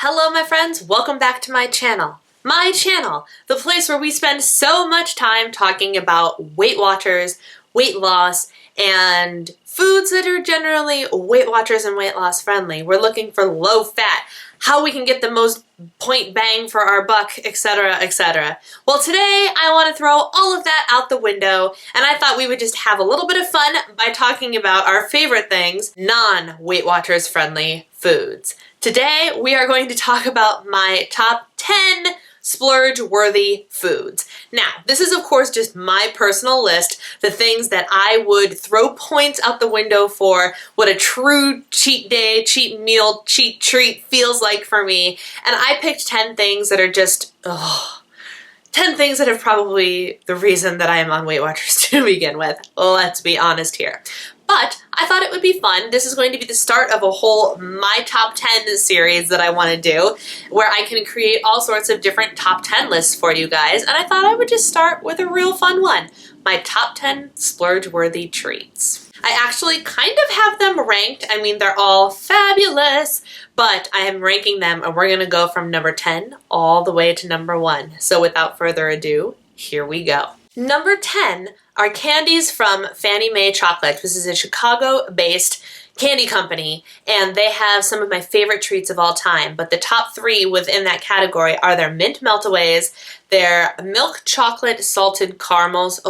Hello my friends, welcome back to my channel. My channel, the place where we spend so much time talking about Weight Watchers, weight loss, and foods that are generally Weight Watchers and weight loss friendly. We're looking for low fat, how we can get the most point bang for our buck, etc., etc. Well, today I want to throw all of that out the window, and I thought we would just have a little bit of fun by talking about our favorite things, non-Weight Watchers friendly foods. Today we are going to talk about my top 10 splurge-worthy foods. Now, this is of course just my personal list, the things that I would throw points out the window for, what a true cheat day, cheat meal, cheat treat feels like for me, and I picked 10 things that are just, 10 things that are probably the reason that I am on Weight Watchers to begin with. Let's be honest here. But I thought it would be fun. This is going to be the start of a whole My Top 10 series that I want to do, where I can create all sorts of different top 10 lists for you guys, and I thought I would just start with a real fun one. My top 10 splurge-worthy treats. I actually kind of have them ranked. I mean, they're all fabulous, but I am ranking them, and we're going to go from number 10 all the way to number 1. So without further ado, here we go. Number 10 are candies from Fannie Mae Chocolate. This is a Chicago-based candy company, and they have some of my favorite treats of all time, but the top 3 within that category are their mint meltaways, their milk chocolate salted caramels,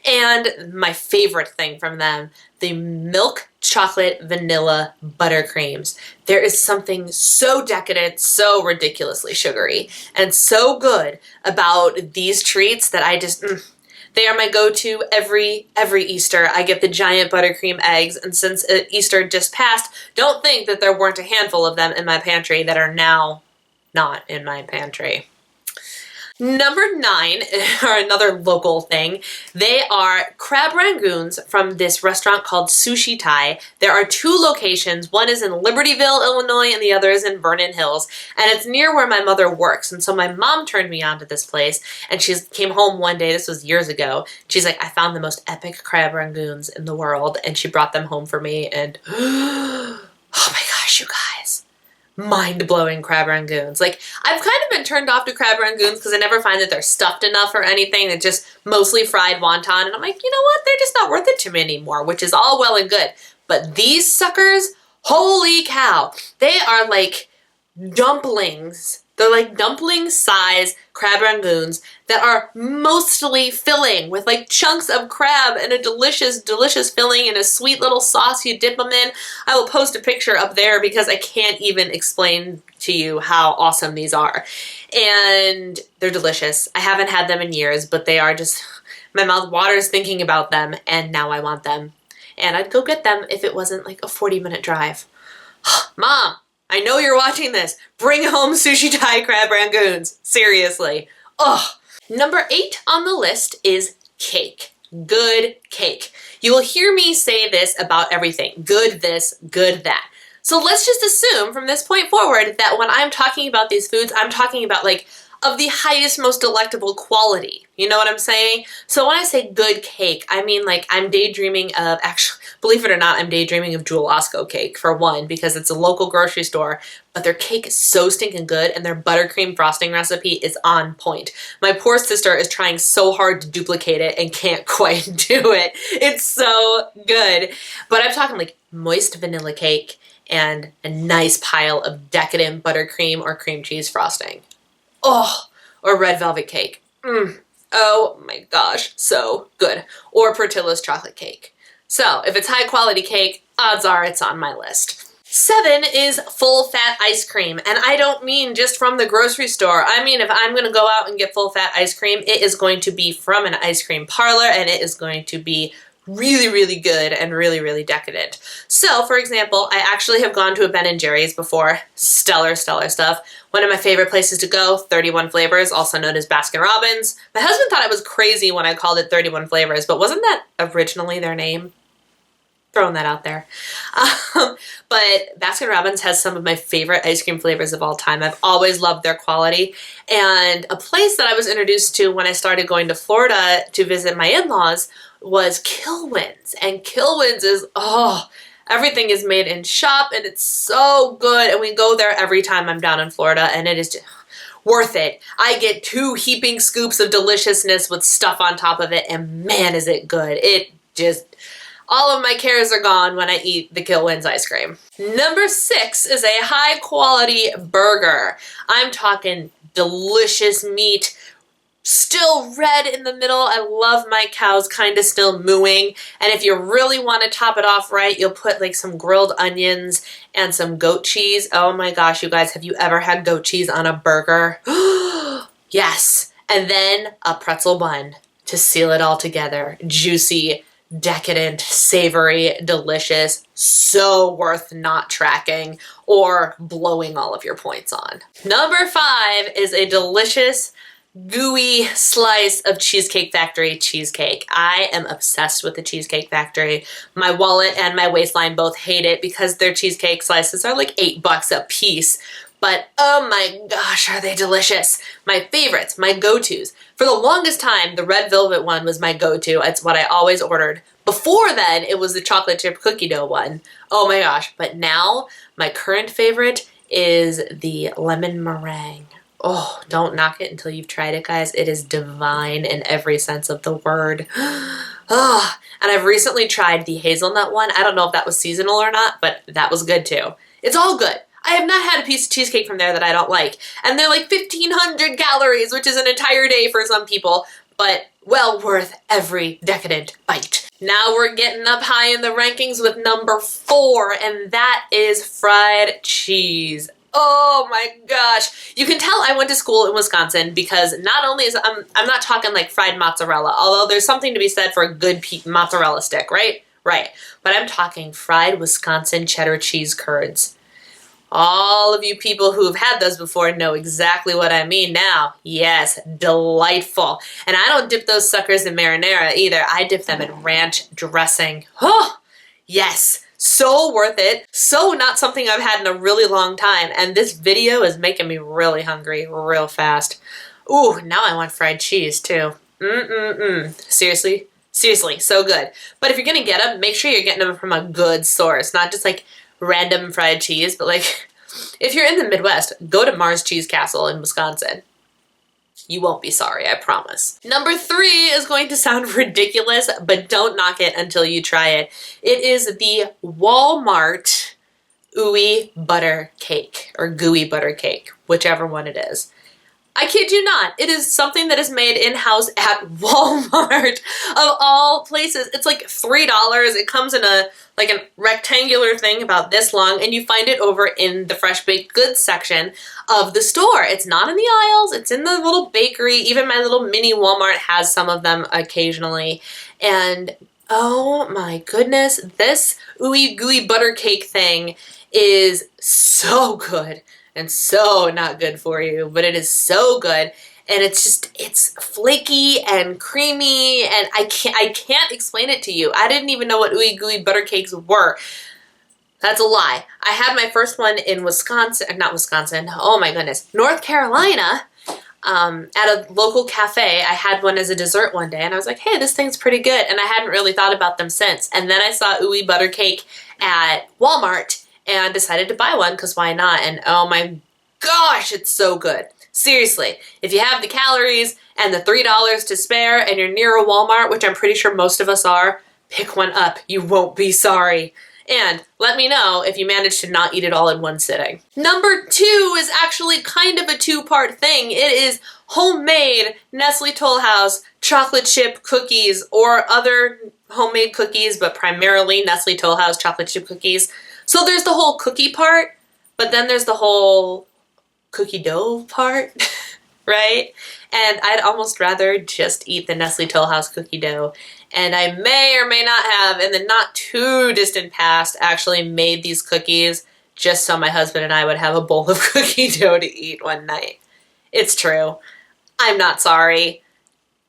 and my favorite thing from them, the milk chocolate vanilla buttercreams. There is something so decadent, so ridiculously sugary, and so good about these treats that I just, they are my go-to every Easter. I get the giant buttercream eggs, and since Easter just passed, don't think that there weren't a handful of them in my pantry that are now not in my pantry. Number 9 are another local thing. They are crab rangoons from this restaurant called Sushi Thai. There are 2 locations. One is in Libertyville, Illinois, and the other is in Vernon Hills. And it's near where my mother works. And so my mom turned me on to this place, and she came home one day, this was years ago. She's like, I found the most epic crab rangoons in the world, and she brought them home for me, and oh my gosh, you guys. Mind-blowing crab rangoons. Like, I've kind of been turned off to crab rangoons because I never find that they're stuffed enough or anything. They're just mostly fried wonton, and I'm like, you know what? They're just not worth it to me anymore, which is all well and good. But these suckers, holy cow, they are like dumplings. They're like dumpling-size crab rangoons that are mostly filling with like chunks of crab and a delicious, delicious filling and a sweet little sauce you dip them in. I will post a picture up there because I can't even explain to you how awesome these are. And they're delicious. I haven't had them in years, but they are just, my mouth waters thinking about them, and now I want them. And I'd go get them if it wasn't like a 40-minute drive. Mom! I know you're watching this. Bring home Sushi Thai crab rangoons. Seriously. Number 8 on the list is cake. Good cake. You will hear me say this about everything. Good this, good that. So let's just assume from this point forward that when I'm talking about these foods, I'm talking about like of the highest, most delectable quality. You know what I'm saying? So when I say good cake, I mean like I'm daydreaming of, actually, believe it or not, I'm daydreaming of Jewel Osco cake, for one, because it's a local grocery store, but their cake is so stinking good, and their buttercream frosting recipe is on point. My poor sister is trying so hard to duplicate it and can't quite do it. It's so good. But I'm talking like moist vanilla cake and a nice pile of decadent buttercream or cream cheese frosting. Or red velvet cake. Oh my gosh, so good. Or Portillo's chocolate cake. So if it's high quality cake, odds are it's on my list. 7 is full fat ice cream, and I don't mean just from the grocery store. I mean if I'm gonna go out and get full fat ice cream, it is going to be from an ice cream parlor, and it is going to be really, really good and really, really decadent. So, for example, I actually have gone to a Ben & Jerry's before. Stellar, stellar stuff. One of my favorite places to go, 31 Flavors, also known as Baskin Robbins. My husband thought I was crazy when I called it 31 Flavors, but wasn't that originally their name? Throwing that out there. But Baskin Robbins has some of my favorite ice cream flavors of all time. I've always loved their quality. And a place that I was introduced to when I started going to Florida to visit my in-laws was Kilwins. And Kilwins is, Everything is made in shop and it's so good, and we go there every time I'm down in Florida, and it is just worth it. I get 2 heaping scoops of deliciousness with stuff on top of it, and man is it good. It just, all of my cares are gone when I eat the Kilwins ice cream. Number 6 is a high quality burger. I'm talking delicious meat, still red in the middle. I love my cows kind of still mooing. And if you really want to top it off right, you'll put like some grilled onions and some goat cheese. Oh my gosh, you guys, have you ever had goat cheese on a burger? Yes. And then a pretzel bun to seal it all together. Juicy, decadent, savory, delicious, so worth not tracking or blowing all of your points on. Number 5 is a delicious gooey slice of Cheesecake Factory cheesecake. I am obsessed with the Cheesecake Factory. My wallet and my waistline both hate it because their cheesecake slices are like $8 a piece. But oh my gosh, are they delicious. My favorites, my go-tos. For the longest time, the red velvet one was my go-to. It's what I always ordered. Before then, it was the chocolate chip cookie dough one. Oh my gosh. But now, my current favorite is the lemon meringue. Oh, don't knock it until you've tried it, guys. It is divine in every sense of the word. Oh, and I've recently tried the hazelnut one. I don't know if that was seasonal or not, but that was good too. It's all good. I have not had a piece of cheesecake from there that I don't like. And they're like 1,500 calories, which is an entire day for some people, but well worth every decadent bite. Now we're getting up high in the rankings with number 4, and that is fried cheese. Oh my gosh. You can tell I went to school in Wisconsin because not only is, I'm not talking like fried mozzarella, although there's something to be said for a good mozzarella stick, right? Right. But I'm talking fried Wisconsin cheddar cheese curds. All of you people who've had those before know exactly what I mean now. Yes, delightful. And I don't dip those suckers in marinara either. I dip them in ranch dressing. Oh, yes. So worth it. So not something I've had in a really long time. And this video is making me really hungry real fast. Ooh, now I want fried cheese too. Seriously, so good. But if you're gonna get them, make sure you're getting them from a good source, not just like random fried cheese, but like if you're in the Midwest, go to Mars Cheese Castle in Wisconsin. You won't be sorry, I promise. Number 3 is going to sound ridiculous, but don't knock it until you try it. It is the Walmart Ooey butter cake, or Gooey butter cake, whichever one it is. I kid you not, it is something that is made in-house at Walmart of all places. It's like $3. It comes in a rectangular thing about this long, and you find it over in the fresh baked goods section of the store. It's not in the aisles, it's in the little bakery. Even my little mini Walmart has some of them occasionally. And oh my goodness, this Ooey Gooey butter cake thing is so good. And so not good for you, but it is so good. And it's flaky and creamy, and I can't explain it to you. I didn't even know what Ooey Gooey butter cakes were. That's a lie. I had my first one in oh my goodness, North Carolina, at a local cafe. I had one as a dessert one day, and I was like, hey, this thing's pretty good. And I hadn't really thought about them since. And then I saw Ooey butter cake at Walmart, and decided to buy one because why not? And oh my gosh, it's so good. Seriously, if you have the calories and the $3 to spare and you're near a Walmart, which I'm pretty sure most of us are, pick one up. You won't be sorry. And let me know if you manage to not eat it all in one sitting. Number 2 is actually kind of a 2-part thing. It is homemade Nestle Toll House chocolate chip cookies, or other homemade cookies, but primarily Nestle Toll House chocolate chip cookies. So there's the whole cookie part, but then there's the whole cookie dough part, right? And I'd almost rather just eat the Nestle Toll House cookie dough. And I may or may not have, in the not too distant past, actually made these cookies just so my husband and I would have a bowl of cookie dough to eat one night. It's true. I'm not sorry.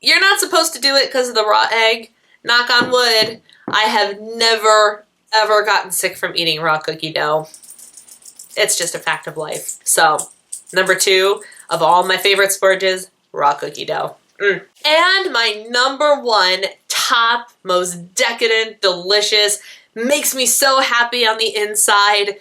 You're not supposed to do it because of the raw egg. Knock on wood. I have never ever gotten sick from eating raw cookie dough. It's just a fact of life. So, number 2 of all my favorite Splurges, raw cookie dough. And my number 1 top, most decadent, delicious, makes me so happy on the inside.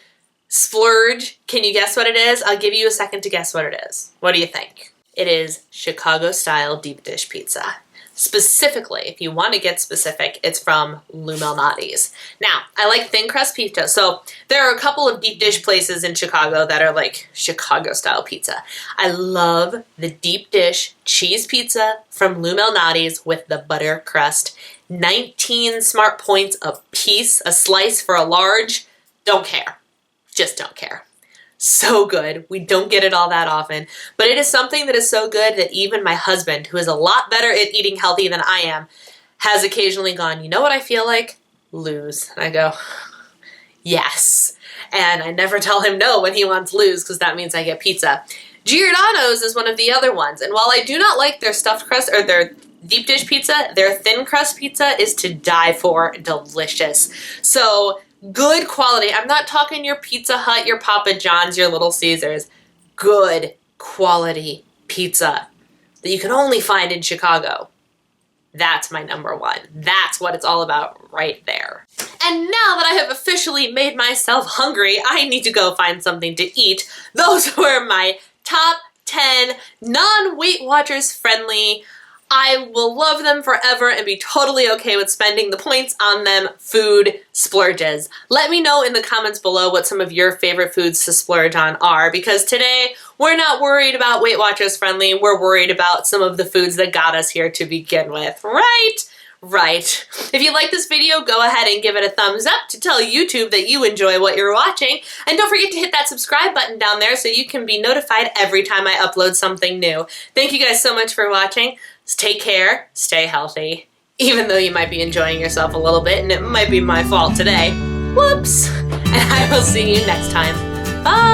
Splurge. Can you guess what it is? I'll give you a second to guess what it is. What do you think? It is Chicago-style deep dish pizza. Specifically, if you want to get specific, it's from Lou Malnati's. Now, I like thin crust pizza, so there are a couple of deep dish places in Chicago that are like Chicago-style pizza. I love the deep dish cheese pizza from Lou Malnati's with the butter crust. 19 smart points a piece, a slice for a large. Don't care. Just don't care. So good. We don't get it all that often, but it is something that is so good that even my husband, who is a lot better at eating healthy than I am, has occasionally gone, you know what I feel like? Lou's. And I go, yes. And I never tell him no when he wants Lou's because that means I get pizza. Giordano's is one of the other ones, and while I do not like their stuffed crust or their deep dish pizza, their thin crust pizza is to die for. Delicious. So good quality. I'm not talking your Pizza Hut, your Papa John's, your Little Caesars. Good quality pizza that you can only find in Chicago. That's my number one. That's what it's all about right there. And now that I have officially made myself hungry, I need to go find something to eat. Those were my top 10 non-Weight Watchers friendly, I will love them forever and be totally okay with spending the points on them food splurges. Let me know in the comments below what some of your favorite foods to splurge on are, because today we're not worried about Weight Watchers friendly, we're worried about some of the foods that got us here to begin with, right? Right. If you like this video, go ahead and give it a thumbs up to tell YouTube that you enjoy what you're watching. And don't forget to hit that subscribe button down there so you can be notified every time I upload something new. Thank you guys so much for watching. Take care, stay healthy, even though you might be enjoying yourself a little bit and it might be my fault today. Whoops. And I will see you next time. Bye.